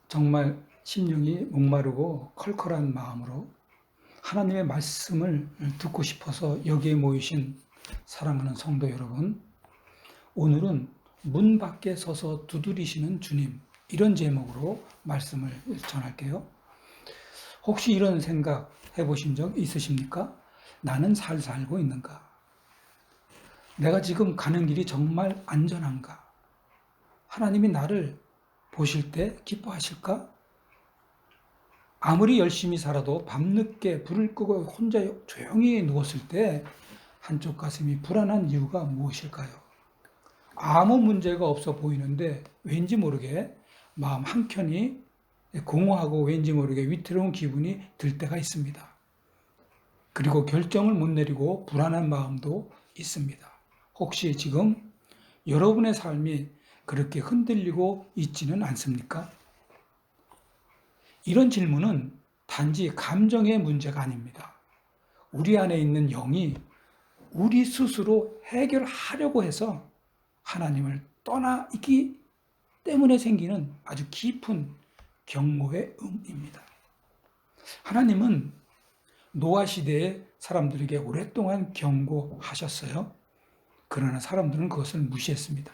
정말 심령이 목마르고 컬컬한 마음으로 하나님의 말씀을 듣고 싶어서 여기에 모이신 사랑하는 성도 여러분, 오늘은 문 밖에 서서 두드리시는 주님, 이런 제목으로 말씀을 전할게요. 혹시 이런 생각 해보신 적 있으십니까? 나는 잘 살고 있는가? 내가 지금 가는 길이 정말 안전한가? 하나님이 나를 보실 때 기뻐하실까? 아무리 열심히 살아도 밤늦게 불을 끄고 혼자 조용히 누웠을 때 한쪽 가슴이 불안한 이유가 무엇일까요? 아무 문제가 없어 보이는데 왠지 모르게 마음 한켠이 공허하고 왠지 모르게 위태로운 기분이 들 때가 있습니다. 그리고 결정을 못 내리고 불안한 마음도 있습니다. 혹시 지금 여러분의 삶이 그렇게 흔들리고 있지는 않습니까? 이런 질문은 단지 감정의 문제가 아닙니다. 우리 안에 있는 영이 우리 스스로 해결하려고 해서 하나님을 떠나 있기 때문에 생기는 아주 깊은 경고의 음입니다. 하나님은 노아 시대의 사람들에게 오랫동안 경고하셨어요. 그러나 사람들은 그것을 무시했습니다.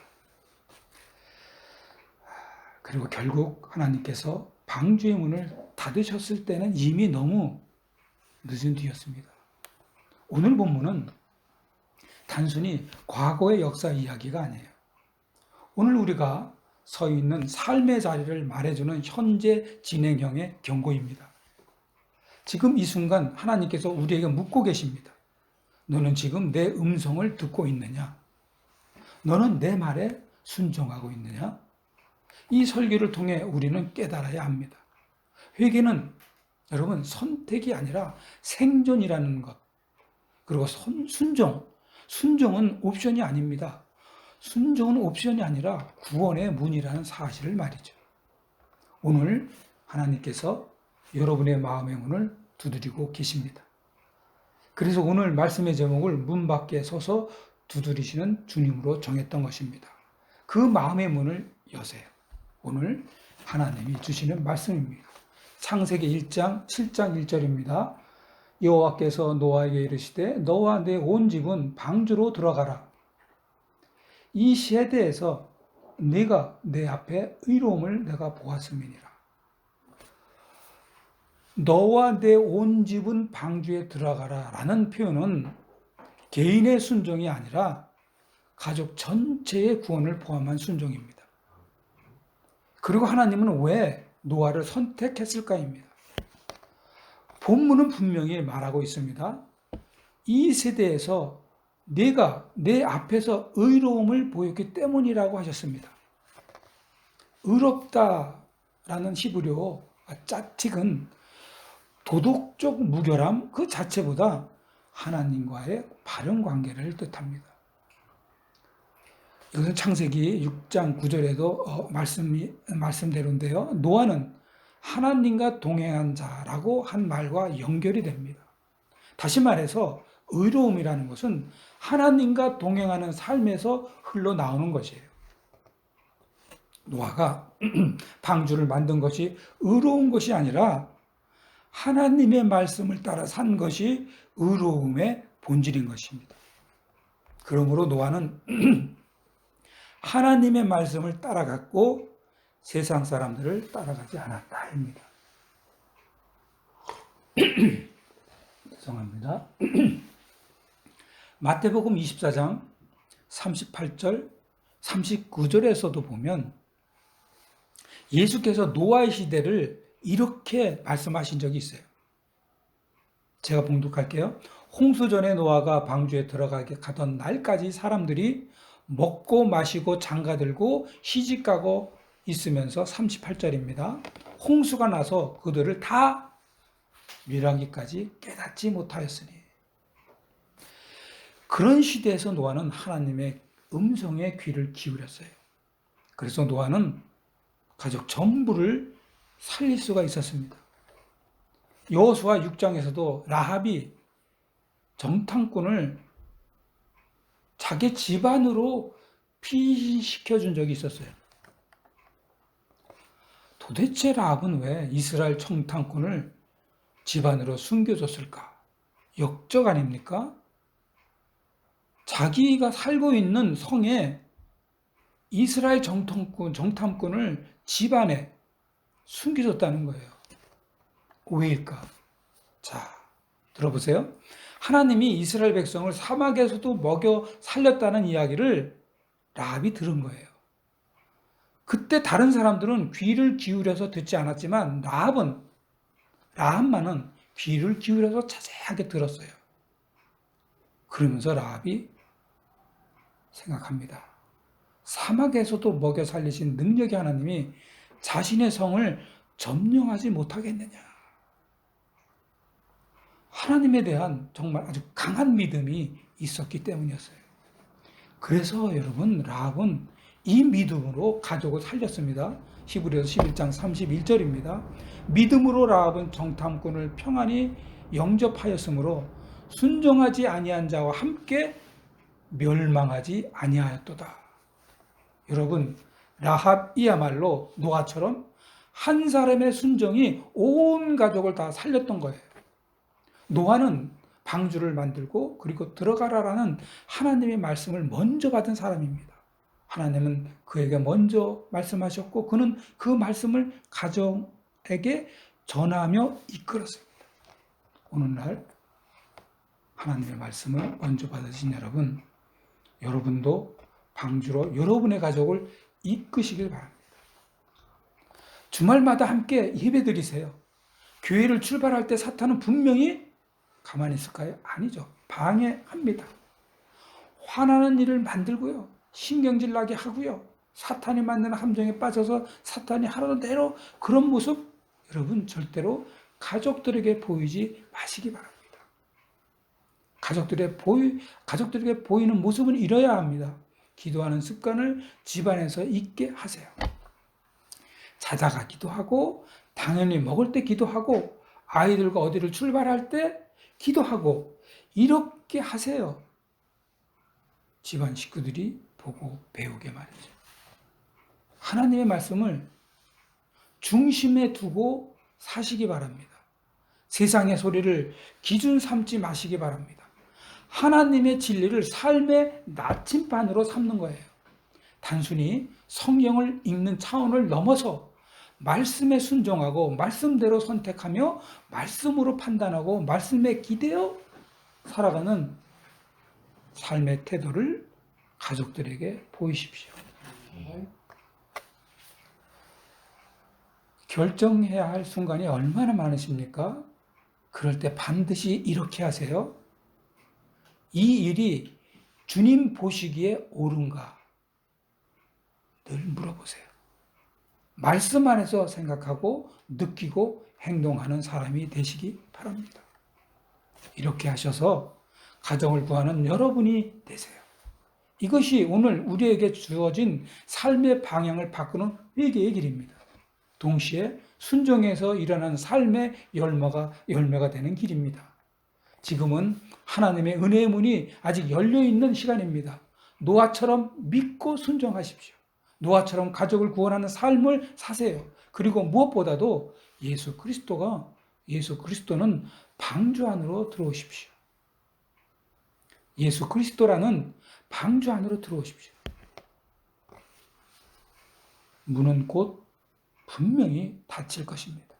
그리고 결국 하나님께서 방주의 문을 닫으셨을 때는 이미 너무 늦은 뒤였습니다. 오늘 본문은 단순히 과거의 역사 이야기가 아니에요. 오늘 우리가 서 있는 삶의 자리를 말해주는 현재 진행형의 경고입니다. 지금 이 순간 하나님께서 우리에게 묻고 계십니다. 너는 지금 내 음성을 듣고 있느냐? 너는 내 말에 순종하고 있느냐? 이 설교를 통해 우리는 깨달아야 합니다. 회개는 여러분 선택이 아니라 생존이라는 것. 그리고 순종은 옵션이 아닙니다. 순종은 옵션이 아니라 구원의 문이라는 사실을 말이죠. 오늘 하나님께서 여러분의 마음의 문을 두드리고 계십니다. 그래서 오늘 말씀의 제목을 문 밖에 서서 두드리시는 주님으로 정했던 것입니다. 그 마음의 문을 여세요. 오늘 하나님이 주시는 말씀입니다. 창세기 1장 7장 1절입니다. 여호와께서 노아에게 이르시되 너와 내 온 집은 방주로 들어가라. 이 세대에서 네가 내 앞에 의로움을 내가 보았음이니라. 너와 내 온 집은 방주에 들어가라 라는 표현은 개인의 순종이 아니라 가족 전체의 구원을 포함한 순종입니다. 그리고 하나님은 왜 노아를 선택했을까입니다. 본문은 분명히 말하고 있습니다. 이 세대에서 내가 내 앞에서 의로움을 보였기 때문이라고 하셨습니다. 의롭다라는 히브리어 짜틱은 도덕적 무결함 그 자체보다 하나님과의 바른 관계를 뜻합니다. 이것은 창세기 6장 9절에도 말씀대로인데요. 노아는 하나님과 동행한 자라고 한 말과 연결이 됩니다. 다시 말해서 의로움이라는 것은 하나님과 동행하는 삶에서 흘러나오는 것이에요. 노아가 방주를 만든 것이 의로운 것이 아니라 하나님의 말씀을 따라 산 것이 의로움의 본질인 것입니다. 그러므로 노아는 하나님의 말씀을 따라갔고 세상 사람들을 따라가지 않았다입니다. 죄송합니다. 마태복음 24장 38절, 39절에서도 보면 예수께서 노아의 시대를 이렇게 말씀하신 적이 있어요. 제가 봉독할게요. 홍수 전에 노아가 방주에 들어가게 가던 날까지 사람들이 먹고 마시고 장가들고 시집가고 있으면서 38절입니다. 홍수가 나서 그들을 다 멸하기까지 깨닫지 못하였으니. 그런 시대에서 노아는 하나님의 음성에 귀를 기울였어요. 그래서 노아는 가족 전부를 살릴 수가 있었습니다. 여호수아 6장에서도 라합이 정탐꾼을 자기 집안으로 피신시켜 준 적이 있었어요. 도대체 라합은 왜 이스라엘 정탐꾼을 집안으로 숨겨줬을까? 역적 아닙니까? 자기가 살고 있는 성에 이스라엘 정탐꾼을 집안에 숨겨줬다는 거예요. 왜일까? 자, 들어보세요. 하나님이 이스라엘 백성을 사막에서도 먹여 살렸다는 이야기를 라합이 들은 거예요. 그때 다른 사람들은 귀를 기울여서 듣지 않았지만 라합만은 귀를 기울여서 자세하게 들었어요. 그러면서 라합이 생각합니다. 사막에서도 먹여 살리신 능력의 하나님이 자신의 성을 점령하지 못하겠느냐. 하나님에 대한 정말 아주 강한 믿음이 있었기 때문이었어요. 그래서 여러분, 라합은 이 믿음으로 가족을 살렸습니다. 히브리서 11장 31절입니다. 믿음으로 라합은 정탐꾼을 평안히 영접하였으므로 순종하지 아니한 자와 함께 멸망하지 아니하였도다. 여러분, 라합이야말로 노아처럼 한 사람의 순종이 온 가족을 다 살렸던 거예요. 노아는 방주를 만들고 그리고 들어가라라는 하나님의 말씀을 먼저 받은 사람입니다. 하나님은 그에게 먼저 말씀하셨고 그는 그 말씀을 가정에게 전하며 이끌었습니다. 오늘날 하나님의 말씀을 먼저 받으신 여러분도 방주로 여러분의 가족을 이끄시길 바랍니다. 주말마다 함께 예배드리세요. 교회를 출발할 때 사탄은 분명히 가만히 있을까요? 아니죠. 방해합니다. 화나는 일을 만들고요. 신경질 나게 하고요. 사탄이 만드는 함정에 빠져서 사탄이 하루도 내로 그런 모습 여러분 절대로 가족들에게 보이지 마시기 바랍니다. 가족들에게 보이는 모습은 이뤄야 합니다. 기도하는 습관을 집안에서 있게 하세요. 자다가 기도하고 당연히 먹을 때 기도하고 아이들과 어디를 출발할 때 기도하고 이렇게 하세요. 집안 식구들이 보고 배우게 말이죠. 하나님의 말씀을 중심에 두고 사시기 바랍니다. 세상의 소리를 기준 삼지 마시기 바랍니다. 하나님의 진리를 삶의 나침반으로 삼는 거예요. 단순히 성경을 읽는 차원을 넘어서 말씀에 순종하고 말씀대로 선택하며 말씀으로 판단하고 말씀에 기대어 살아가는 삶의 태도를 가족들에게 보이십시오. 결정해야 할 순간이 얼마나 많으십니까? 그럴 때 반드시 이렇게 하세요. 이 일이 주님 보시기에 옳은가? 늘 물어보세요. 말씀 안에서 생각하고 느끼고 행동하는 사람이 되시기 바랍니다. 이렇게 하셔서 가정을 구하는 여러분이 되세요. 이것이 오늘 우리에게 주어진 삶의 방향을 바꾸는 회개의 길입니다. 동시에 순종에서 일어난 삶의 열매가 되는 길입니다. 지금은 하나님의 은혜의 문이 아직 열려있는 시간입니다. 노아처럼 믿고 순종하십시오. 노아처럼 가족을 구원하는 삶을 사세요. 그리고 무엇보다도 예수 그리스도는 방주 안으로 들어오십시오. 예수 그리스도라는 방주 안으로 들어오십시오. 문은 곧 분명히 닫힐 것입니다.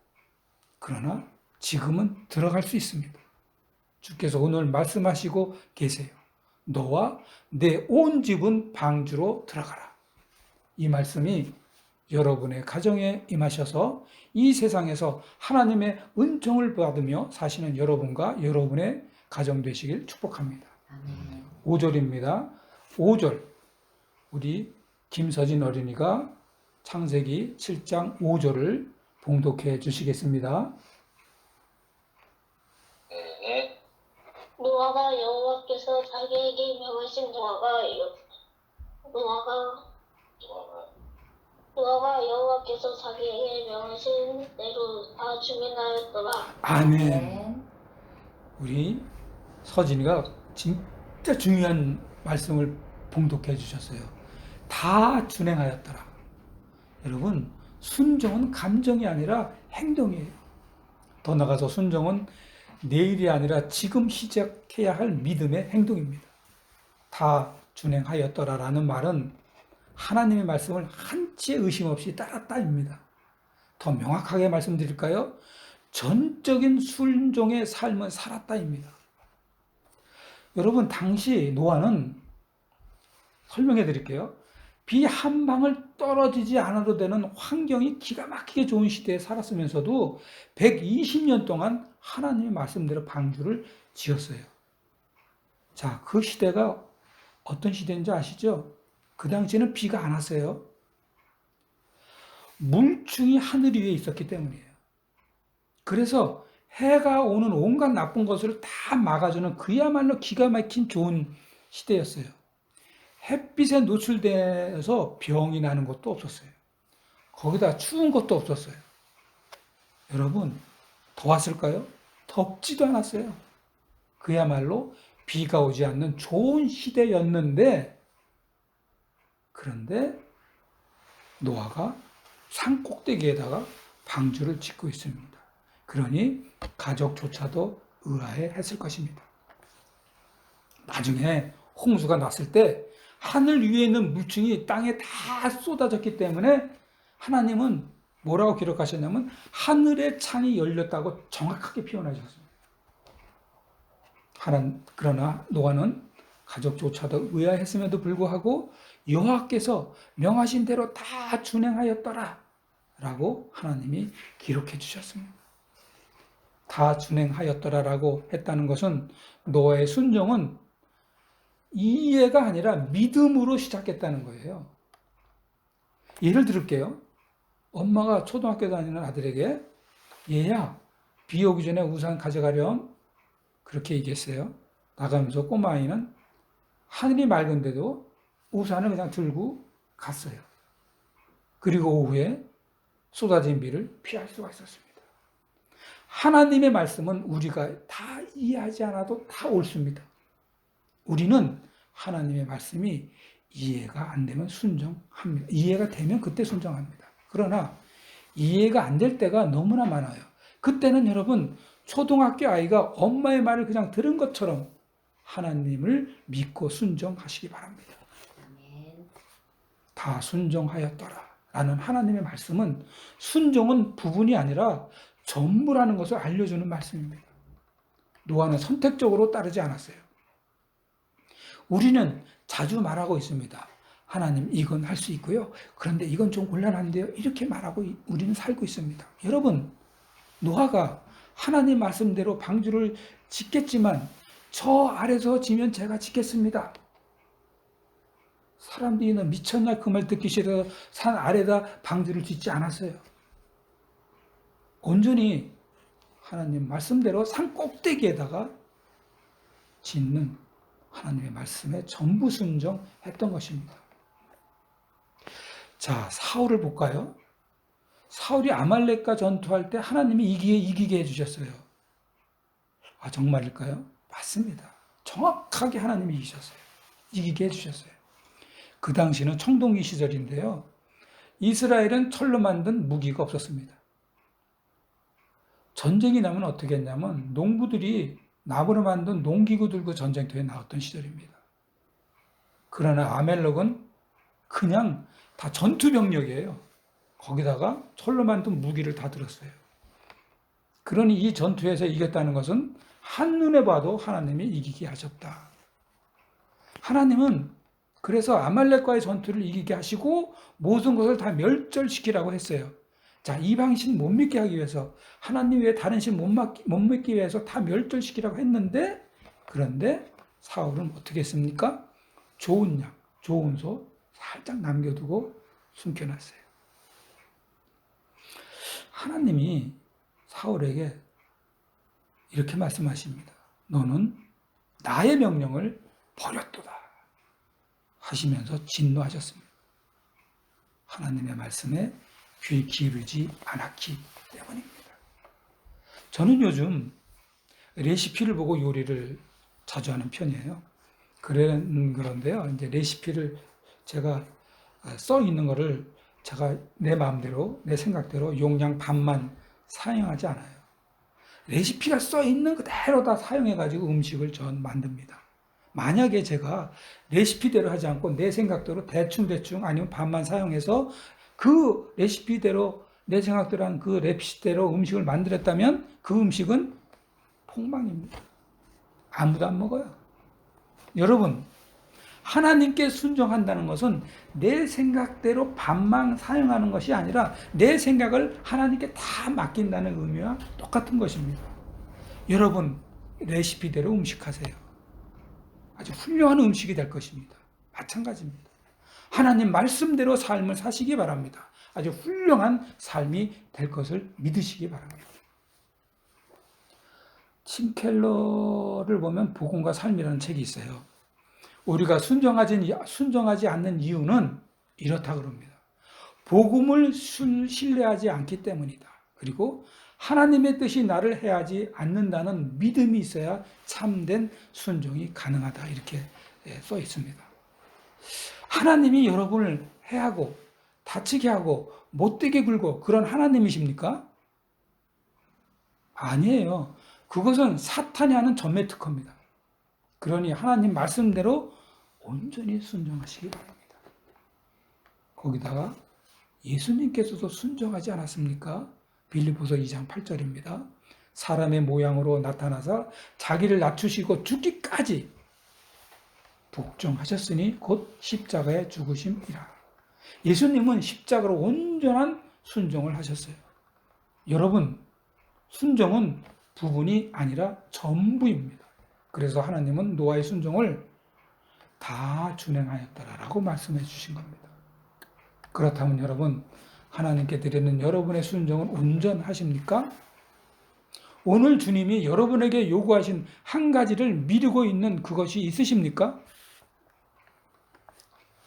그러나 지금은 들어갈 수 있습니다. 주께서 오늘 말씀하시고 계세요. 너와 내 온 집은 방주로 들어가라. 이 말씀이 여러분의 가정에 임하셔서 이 세상에서 하나님의 은총을 받으며 사시는 여러분과 여러분의 가정 되시길 축복합니다. 5절입니다. 5절 우리 김서진 어린이가 창세기 7장 5절을 봉독해 주시겠습니다. 네. 노아가 여호와께서 자기에게 명하신 노아가 여호와께서 자기에게 명하신 대로 다 죽여나였더라. 아멘. 우리 서진이가 진짜 중요한 말씀을 봉독해 주셨어요. 다 준행하였더라. 여러분, 순종은 감정이 아니라 행동이에요. 더 나아가서 순종은 내일이 아니라 지금 시작해야 할 믿음의 행동입니다. 다 준행하였더라라는 말은 하나님의 말씀을 한치의 의심 없이 따랐다입니다. 더 명확하게 말씀드릴까요? 전적인 순종의 삶을 살았다입니다. 여러분, 당시 노아는 설명해 드릴게요. 비 한 방울 떨어지지 않아도 되는 환경이 기가 막히게 좋은 시대에 살았으면서도 120년 동안 하나님의 말씀대로 방주를 지었어요. 자, 그 시대가 어떤 시대인지 아시죠? 그 당시에는 비가 안 왔어요. 물충이 하늘 위에 있었기 때문이에요. 그래서 해가 오는 온갖 나쁜 것을 다 막아주는 그야말로 기가 막힌 좋은 시대였어요. 햇빛에 노출돼서 병이 나는 것도 없었어요. 거기다 추운 것도 없었어요. 여러분, 더웠을까요? 덥지도 않았어요. 그야말로 비가 오지 않는 좋은 시대였는데, 그런데 노아가 산 꼭대기에다가 방주를 짓고 있습니다. 그러니 가족조차도 의아해했을 것입니다. 나중에 홍수가 났을 때 하늘 위에 있는 물충이 땅에 다 쏟아졌기 때문에 하나님은 뭐라고 기록하셨냐면 하늘의 창이 열렸다고 정확하게 표현하셨습니다. 그러나 노아는 가족조차도 의아했음에도 불구하고 여호와께서 명하신 대로 다 준행하였더라 라고 하나님이 기록해 주셨습니다. 다 준행하였더라라고 했다는 것은 노아의 순종은 이해가 아니라 믿음으로 시작했다는 거예요. 예를 들을게요. 엄마가 초등학교 다니는 아들에게 얘야, 비 오기 전에 우산 가져가렴. 그렇게 얘기했어요. 나가면서 꼬마아이는 하늘이 맑은데도 우산을 그냥 들고 갔어요. 그리고 오후에 쏟아진 비를 피할 수가 있었습니다. 하나님의 말씀은 우리가 다 이해하지 않아도 다 옳습니다. 우리는 하나님의 말씀이 이해가 안 되면 순종합니다. 이해가 되면 그때 순종합니다. 그러나 이해가 안 될 때가 너무나 많아요. 그때는 여러분, 초등학교 아이가 엄마의 말을 그냥 들은 것처럼 하나님을 믿고 순종하시기 바랍니다. 다 순종하였더라 라는 하나님의 말씀은 순종은 부분이 아니라 전부라는 것을 알려주는 말씀입니다. 노아는 선택적으로 따르지 않았어요. 우리는 자주 말하고 있습니다. 하나님, 이건 할 수 있고요. 그런데 이건 좀 곤란한데요. 이렇게 말하고 우리는 살고 있습니다. 여러분, 노아가 하나님 말씀대로 방주를 짓겠지만 저 아래서 지면 제가 짓겠습니다. 사람들이 너 미쳤냐 그 말 듣기 싫어서 산 아래다 방주를 짓지 않았어요. 온전히 하나님 말씀대로 산 꼭대기에다가 짓는 하나님의 말씀에 전부 순종했던 것입니다. 자, 사울을 볼까요? 사울이 아말렉과 전투할 때 하나님이 이기게 해주셨어요. 아, 정말일까요? 맞습니다. 정확하게 하나님이 이기셨어요. 이기게 해주셨어요. 그 당시는 청동기 시절인데요. 이스라엘은 철로 만든 무기가 없었습니다. 전쟁이 나면 어떻게 했냐면 농부들이 나무로 만든 농기구 들고 전쟁터에 나왔던 시절입니다. 그러나 아말렉은 그냥 다 전투병력이에요. 거기다가 철로 만든 무기를 다 들었어요. 그러니 이 전투에서 이겼다는 것은 한눈에 봐도 하나님이 이기게 하셨다. 하나님은 그래서 아말렉과의 전투를 이기게 하시고 모든 것을 다 멸절시키라고 했어요. 자, 이방신 못 믿게 하기 위해서, 하나님 외에 다른 신 못 믿기 위해서 다 멸절시키라고 했는데, 그런데 사울은 어떻게 했습니까? 좋은 양, 좋은 소 살짝 남겨두고 숨겨놨어요. 하나님이 사울에게 이렇게 말씀하십니다. 너는 나의 명령을 버렸도다 하시면서 진노하셨습니다. 하나님의 말씀에 귀 기울이지 않았기 때문입니다. 저는 요즘 레시피를 보고 요리를 자주 하는 편이에요. 그런데요, 이제 레시피를 제가 써 있는 거를 제가 내 마음대로, 내 생각대로 용량 반만 사용하지 않아요. 레시피가 써 있는 그대로 다 사용해가지고 음식을 전 만듭니다. 만약에 제가 레시피대로 하지 않고 내 생각대로 대충 아니면 반만 사용해서 그 레시피대로 내 생각대로 한 그 레시피대로 음식을 만들었다면 그 음식은 폭망입니다. 아무도 안 먹어요. 여러분, 하나님께 순종한다는 것은 내 생각대로 반만 사용하는 것이 아니라 내 생각을 하나님께 다 맡긴다는 의미와 똑같은 것입니다. 여러분, 레시피대로 음식하세요. 아주 훌륭한 음식이 될 것입니다. 마찬가지입니다. 하나님 말씀대로 삶을 사시기 바랍니다. 아주 훌륭한 삶이 될 것을 믿으시기 바랍니다. tim 켈러를 보면 복음과 삶이라는 책이 있어요. 우리가 순종하지 않는 이유는 이렇다 그럽니다. 복음을 신뢰하지 않기 때문이다. 그리고 하나님의 뜻이 나를 해하지 않는다는 믿음이 있어야 참된 순종이 가능하다. 이렇게 써 있습니다. 하나님이 여러분을 해하고 다치게 하고 못되게 굴고 그런 하나님이십니까? 아니에요. 그것은 사탄이 하는 전매 특허입니다. 그러니 하나님 말씀대로 온전히 순종하시기 바랍니다. 거기다가 예수님께서도 순종하지 않았습니까? 빌립보서 2장 8절입니다. 사람의 모양으로 나타나서 자기를 낮추시고 죽기까지 복종하셨으니 곧 십자가에 죽으심이라. 예수님은 십자가로 온전한 순종을 하셨어요. 여러분, 순종은 부분이 아니라 전부입니다. 그래서 하나님은 노아의 순종을 다 준행하였다라고 말씀해 주신 겁니다. 그렇다면 여러분, 하나님께 드리는 여러분의 순종은 온전하십니까? 오늘 주님이 여러분에게 요구하신 한 가지를 미루고 있는 그것이 있으십니까?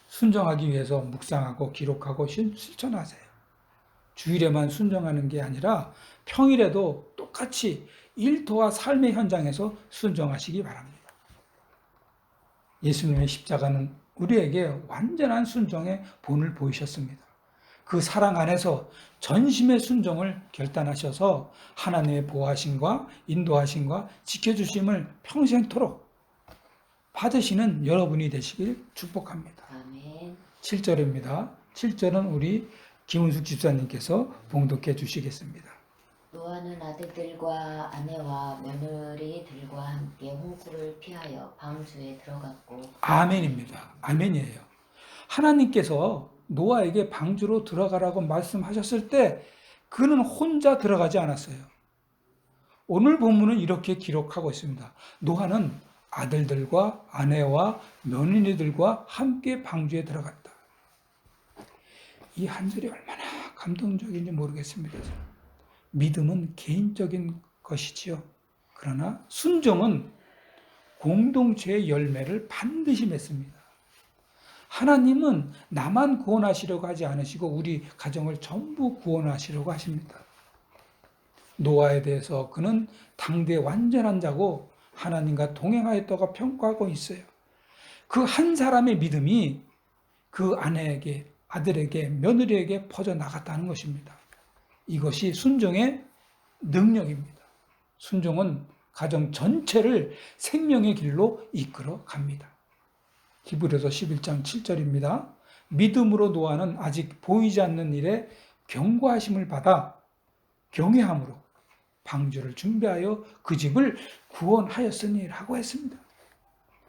순종하기 위해서 묵상하고 기록하고 실천하세요. 주일에만 순종하는 게 아니라 평일에도 똑같이 일터와 삶의 현장에서 순종하시기 바랍니다. 예수님의 십자가는 우리에게 완전한 순종의 본을 보이셨습니다. 그 사랑 안에서 전심의 순종을 결단하셔서 하나님의 보호하심과 인도하심과 지켜주심을 평생토록 받으시는 여러분이 되시길 축복합니다. 아멘. 7절입니다. 7절은 우리 김은숙 집사님께서 봉독해 주시겠습니다. 노아는 아들들과 아내와 며느리들과 함께 홍수를 피하여 방주에 들어갔고. 아멘입니다. 아멘이에요. 하나님께서 노아에게 방주로 들어가라고 말씀하셨을 때 그는 혼자 들어가지 않았어요. 오늘 본문은 이렇게 기록하고 있습니다. 노아는 아들들과 아내와 며느리들과 함께 방주에 들어갔다. 이 한 절이 얼마나 감동적인지 모르겠습니다. 믿음은 개인적인 것이지요. 그러나 순종은 공동체의 열매를 반드시 맺습니다. 하나님은 나만 구원하시려고 하지 않으시고 우리 가정을 전부 구원하시려고 하십니다. 노아에 대해서 그는 당대 완전한 자고 하나님과 동행하였다고 평가하고 있어요. 그 한 사람의 믿음이 그 아내에게, 아들에게, 며느리에게 퍼져나갔다는 것입니다. 이것이 순종의 능력입니다. 순종은 가정 전체를 생명의 길로 이끌어 갑니다. 히브리서 11장 7절입니다. 믿음으로 노아는 아직 보이지 않는 일에 경고하심을 받아 경외함으로 방주를 준비하여 그 집을 구원하였으니 라고 했습니다.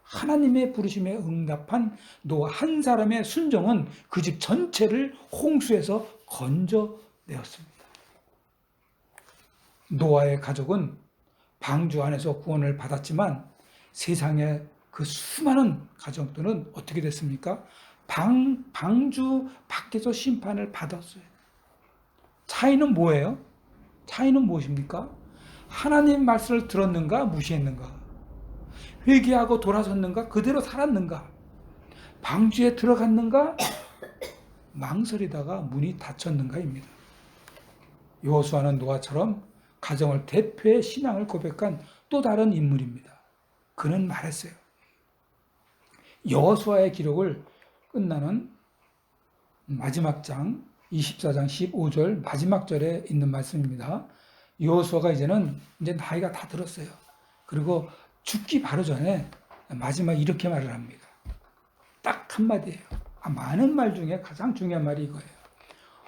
하나님의 부르심에 응답한 노아 한 사람의 순종은 그 집 전체를 홍수에서 건져내었습니다. 노아의 가족은 방주 안에서 구원을 받았지만 세상의 그 수많은 가족들은 어떻게 됐습니까? 방주 밖에서 심판을 받았어요. 차이는 뭐예요? 차이는 무엇입니까? 하나님 말씀을 들었는가 무시했는가? 회개하고 돌아섰는가? 그대로 살았는가? 방주에 들어갔는가? 망설이다가 문이 닫혔는가입니다. 여호수아는 노아처럼 가정을 대표해 신앙을 고백한 또 다른 인물입니다. 그는 말했어요. 여호수아의 기록을 끝나는 마지막 장 24장 15절 마지막 절에 있는 말씀입니다. 여호수아가 이제는 이제 나이가 다 들었어요. 그리고 죽기 바로 전에 마지막 이렇게 말을 합니다. 딱 한마디예요. 많은 말 중에 가장 중요한 말이 이거예요.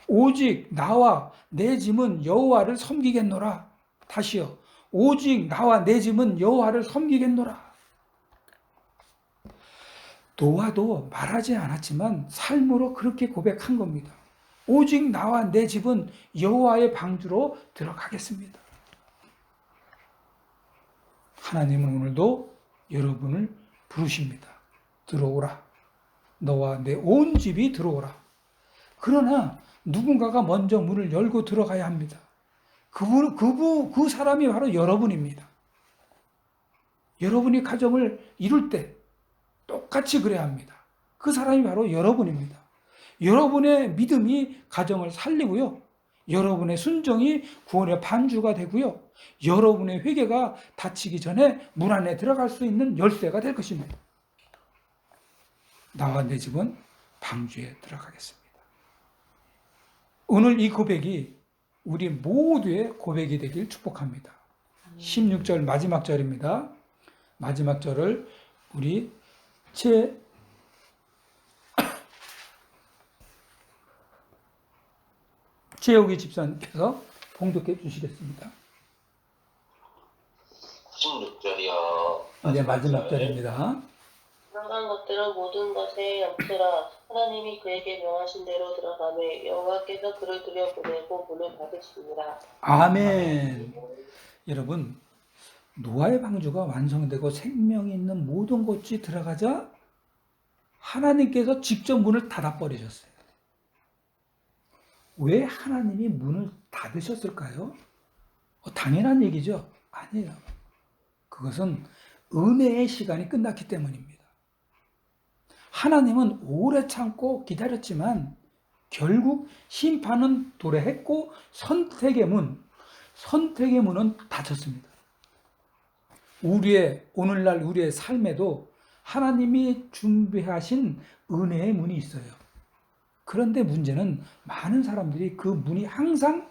오직 나와 내 짐은 여호와를 섬기겠노라. 다시요. 오직 나와 내 짐은 여호와를 섬기겠노라. 노아도 말하지 않았지만 삶으로 그렇게 고백한 겁니다. 오직 나와 내 집은 여호와의 방주로 들어가겠습니다. 하나님은 오늘도 여러분을 부르십니다. 들어오라. 너와 내 온 집이 들어오라. 그러나 누군가가 먼저 문을 열고 들어가야 합니다. 그 사람이 바로 여러분입니다. 여러분이 가정을 이룰 때 똑같이 그래야 합니다. 그 사람이 바로 여러분입니다. 여러분의 믿음이 가정을 살리고요. 여러분의 순종이 구원의 반주가 되고요. 여러분의 회개가 닫히기 전에 문 안에 들어갈 수 있는 열쇠가 될 것입니다. 나와 내 집은 방주에 들어가겠습니다. 오늘 이 고백이 우리 모두의 고백이 되길 축복합니다. 16절 마지막 절입니다. 마지막 절을 우리 최옥희 집사님께서 봉독해 주시겠습니다. 96절이요. 네, 마지막 절입니다. 지나간 것들은 모든 것에 없으라. 하나님이 그에게 명하신 대로 들어가매 여호와께서 그를 들여보내고 문을 닫으시니라. 아멘. 여러분, 노아의 방주가 완성되고 생명이 있는 모든 곳이 들어가자 하나님께서 직접 문을 닫아버리셨어요. 왜 하나님이 문을 닫으셨을까요? 당연한 얘기죠? 아니에요. 그것은 은혜의 시간이 끝났기 때문입니다. 하나님은 오래 참고 기다렸지만 결국 심판은 도래했고 선택의 문은 닫혔습니다. 오늘날 우리의 삶에도 하나님이 준비하신 은혜의 문이 있어요. 그런데 문제는 많은 사람들이 그 문이 항상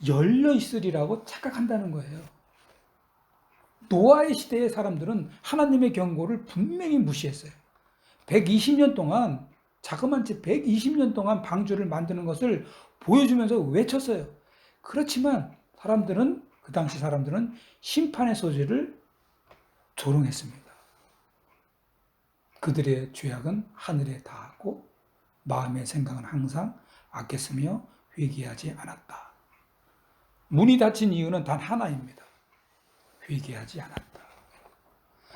열려 있으리라고 착각한다는 거예요. 노아의 시대의 사람들은 하나님의 경고를 분명히 무시했어요. 120년 동안, 자그만 채 120년 동안 방주를 만드는 것을 보여주면서 외쳤어요. 그렇지만 그 당시 사람들은 심판의 소지를 조롱했습니다. 그들의 죄악은 하늘에 닿았고 마음의 생각은 항상 악했으며 회개하지 않았다. 문이 닫힌 이유는 단 하나입니다. 회개하지 않았다.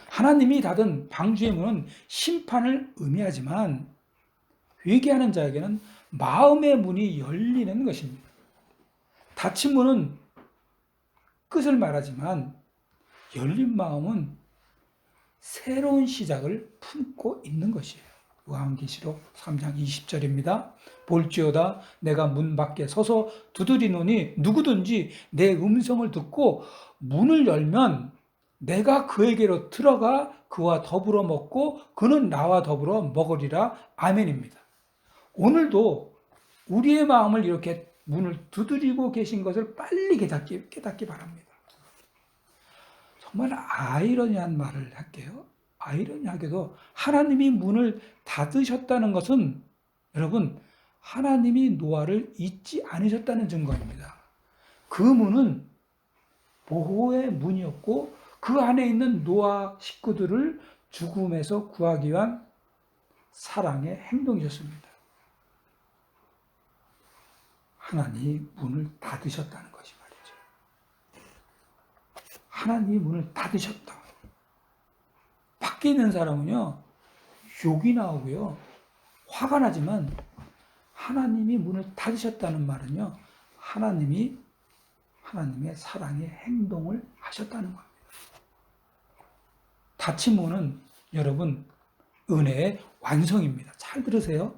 하나님이 닫은 방주의 문은 심판을 의미하지만 회개하는 자에게는 마음의 문이 열리는 것입니다. 닫힌 문은 끝을 말하지만 열린 마음은 새로운 시작을 품고 있는 것이에요. 요한계시록 3장 20절입니다. 볼지어다 내가 문 밖에 서서 두드리노니 누구든지 내 음성을 듣고 문을 열면 내가 그에게로 들어가 그와 더불어 먹고 그는 나와 더불어 먹으리라. 아멘입니다. 오늘도 우리의 마음을 이렇게 문을 두드리고 계신 것을 빨리 깨닫기 바랍니다. 정말 아이러니한 말을 할게요. 아이러니하게도 하나님이 문을 닫으셨다는 것은 여러분 하나님이 노아를 잊지 않으셨다는 증거입니다. 그 문은 보호의 문이었고 그 안에 있는 노아 식구들을 죽음에서 구하기 위한 사랑의 행동이었습니다. 하나님이 문을 닫으셨다는 것이 말이죠. 하나님이 문을 닫으셨다. 밖에 있는 사람은요, 욕이 나오고요, 화가 나지만 하나님이 문을 닫으셨다는 말은요, 하나님의 사랑의 행동을 하셨다는 겁니다. 닫힌 문은 여러분 은혜의 완성입니다. 잘 들으세요.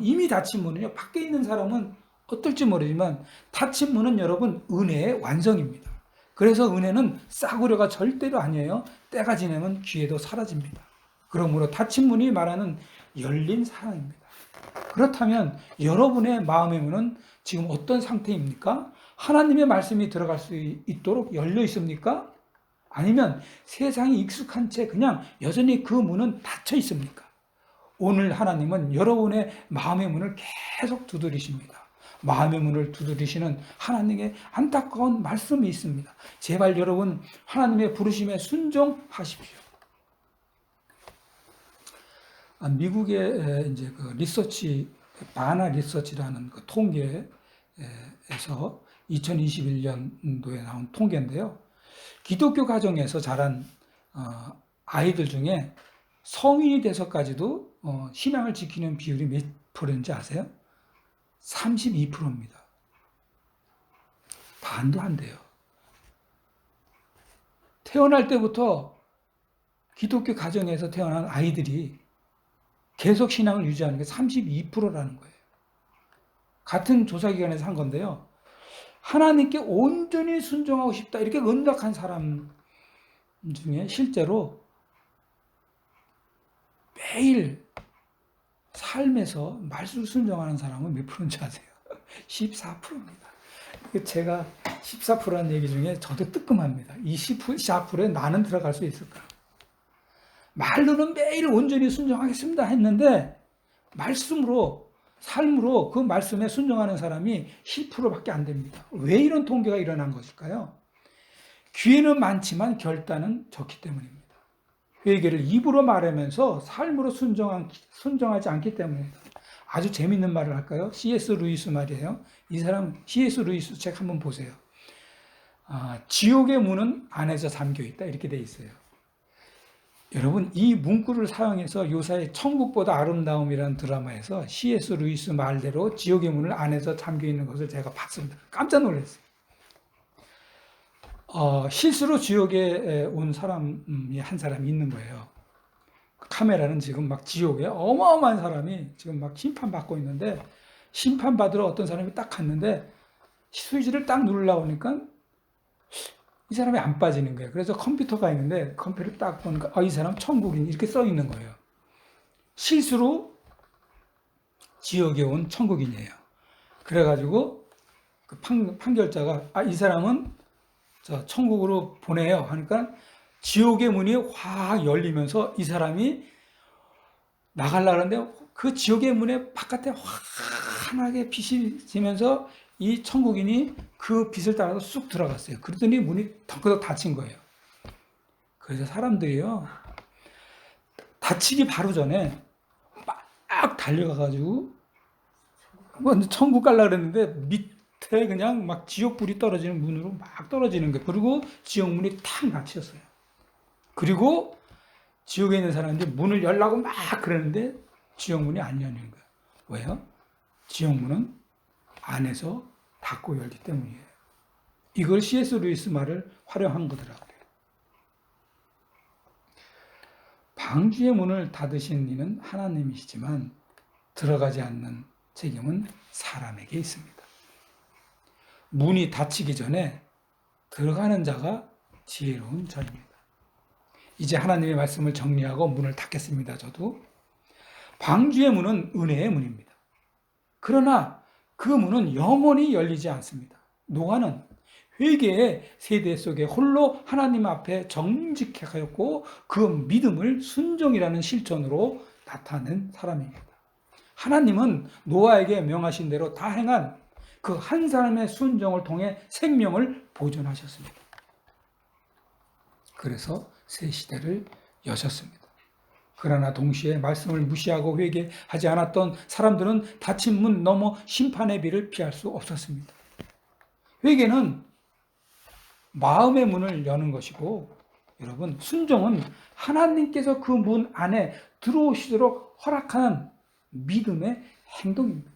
이미 닫힌 문은요, 밖에 있는 사람은 어떨지 모르지만 닫힌 문은 여러분 은혜의 완성입니다. 그래서 은혜는 싸구려가 절대로 아니에요. 때가 지나면 귀에도 사라집니다. 그러므로 닫힌 문이 말하는 열린 사랑입니다. 그렇다면 여러분의 마음의 문은 지금 어떤 상태입니까? 하나님의 말씀이 들어갈 수 있도록 열려 있습니까? 아니면 세상이 익숙한 채 그냥 여전히 그 문은 닫혀 있습니까? 오늘 하나님은 여러분의 마음의 문을 계속 두드리십니다. 마음의 문을 두드리시는 하나님의 안타까운 말씀이 있습니다. 제발 여러분 하나님의 부르심에 순종하십시오. 미국의 이제 그 리서치 바나 리서치라는 그 통계에서 2021년도에 나온 통계인데요. 기독교 가정에서 자란 아이들 중에 성인이 돼서까지도 신앙을 지키는 비율이 몇 프로인지 아세요? 32%입니다. 반도 안 돼요. 태어날 때부터 기독교 가정에서 태어난 아이들이 계속 신앙을 유지하는 게 32%라는 거예요. 같은 조사기관에서 한 건데요. 하나님께 온전히 순종하고 싶다 이렇게 은덕한 사람 중에 실제로 매일 삶에서 말씀 순종하는 사람은 몇 프로인지 아세요? 14%입니다. 제가 14%라는 얘기 중에 저도 뜨끔합니다. 이 14%에 나는 들어갈 수 있을까? 말로는 매일 온전히 순종하겠습니다 했는데 말씀으로 삶으로 그 말씀에 순종하는 사람이 10%밖에 안 됩니다. 왜 이런 통계가 일어난 것일까요? 기회는 많지만 결단은 적기 때문입니다. 회개를 입으로 말하면서 삶으로 순종하지 않기 때문입니다. 아주 재밌는 말을 할까요? C.S. 루이스 말이에요. 이 사람 C.S. 루이스 책 한번 보세요. 지옥의 문은 안에서 잠겨 있다 이렇게 돼 있어요. 여러분 이 문구를 사용해서 요사의 천국보다 아름다움이라는 드라마에서 C.S. 루이스 말대로 지옥의 문을 안에서 잠겨 있는 것을 제가 봤습니다. 깜짝 놀랐어요. 실수로 지옥에 온 사람이 한 사람이 있는 거예요. 카메라는 지금 막 지옥에 어마어마한 사람이 지금 막 심판받고 있는데 심판받으러 어떤 사람이 딱 갔는데 스위치를 딱 누르려고 하니까 이 사람이 안 빠지는 거예요. 그래서 컴퓨터가 있는데 컴퓨터를 딱 보니까 이 사람 천국인 이렇게 써 있는 거예요. 실수로 지옥에 온 천국인이에요. 그래가지고 그 판결자가 이 사람은 천국으로 보내요 하니까 지옥의 문이 확 열리면서 이 사람이 나가려는데 그 지옥의 문의 바깥에 환하게 빛이 지면서 이 천국인이 그 빛을 따라서 쑥 들어갔어요. 그러더니 문이 덩그덕 닫힌 거예요. 그래서 사람들이요 닫히기 바로 전에 막 달려가가지고 천국 가려고 그랬는데 밑에 그냥 막 지옥불이 떨어지는 문으로 막 떨어지는 거예요. 그리고 지옥문이 탁 닫혔어요. 그리고 지옥에 있는 사람들이 문을 열라고 막 그러는데 지옥문이 안 열리는 거예요. 왜요? 지옥문은 안에서 닫고 열기 때문이에요. 이걸 C.S. 루이스 말을 활용한 거더라고요. 방주의 문을 닫으신 이는 하나님이시지만 들어가지 않는 책임은 사람에게 있습니다. 문이 닫히기 전에 들어가는 자가 지혜로운 자입니다. 이제 하나님의 말씀을 정리하고 문을 닫겠습니다. 저도. 방주의 문은 은혜의 문입니다. 그러나 그 문은 영원히 열리지 않습니다. 노아는 회개의 세대 속에 홀로 하나님 앞에 정직하였고 그 믿음을 순종이라는 실천으로 나타낸 사람입니다. 하나님은 노아에게 명하신 대로 다 행한 그 한 사람의 순종을 통해 생명을 보존하셨습니다. 그래서 새 시대를 여셨습니다. 그러나 동시에 말씀을 무시하고 회개하지 않았던 사람들은 닫힌 문 너머 심판의 비를 피할 수 없었습니다. 회개는 마음의 문을 여는 것이고 여러분 순종은 하나님께서 그 문 안에 들어오시도록 허락하는 믿음의 행동입니다.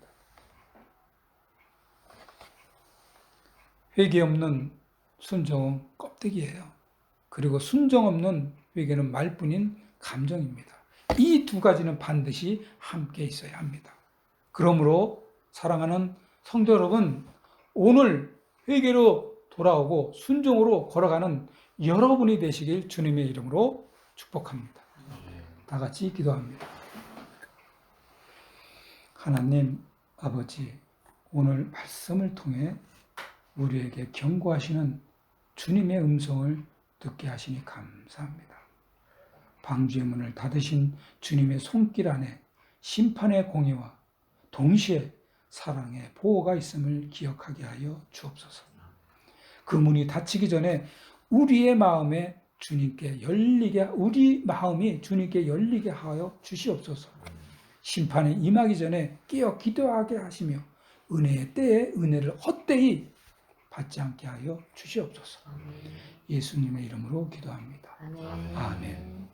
회개 없는 순종은 껍데기예요. 그리고 순종 없는 회개는 말뿐인 감정입니다. 이 두 가지는 반드시 함께 있어야 합니다. 그러므로 사랑하는 성도 여러분, 오늘 회개로 돌아오고 순종으로 걸어가는 여러분이 되시길 주님의 이름으로 축복합니다. 다 같이 기도합니다. 하나님 아버지, 오늘 말씀을 통해 우리에게 경고하시는 주님의 음성을 듣게 하시니 감사합니다. 방주의 문을 닫으신 주님의 손길 안에 심판의 공의와 동시에 사랑의 보호가 있음을 기억하게 하여 주옵소서. 그 문이 닫히기 전에 우리의 마음에 주님께 열리게, 우리 마음이 주님께 열리게 하여 주시옵소서. 심판에 임하기 전에 깨어 기도하게 하시며 은혜의 때에 은혜를 헛되이 받지 않게 하여 주시옵소서. 예수님의 이름으로 기도합니다. 아멘. 아멘.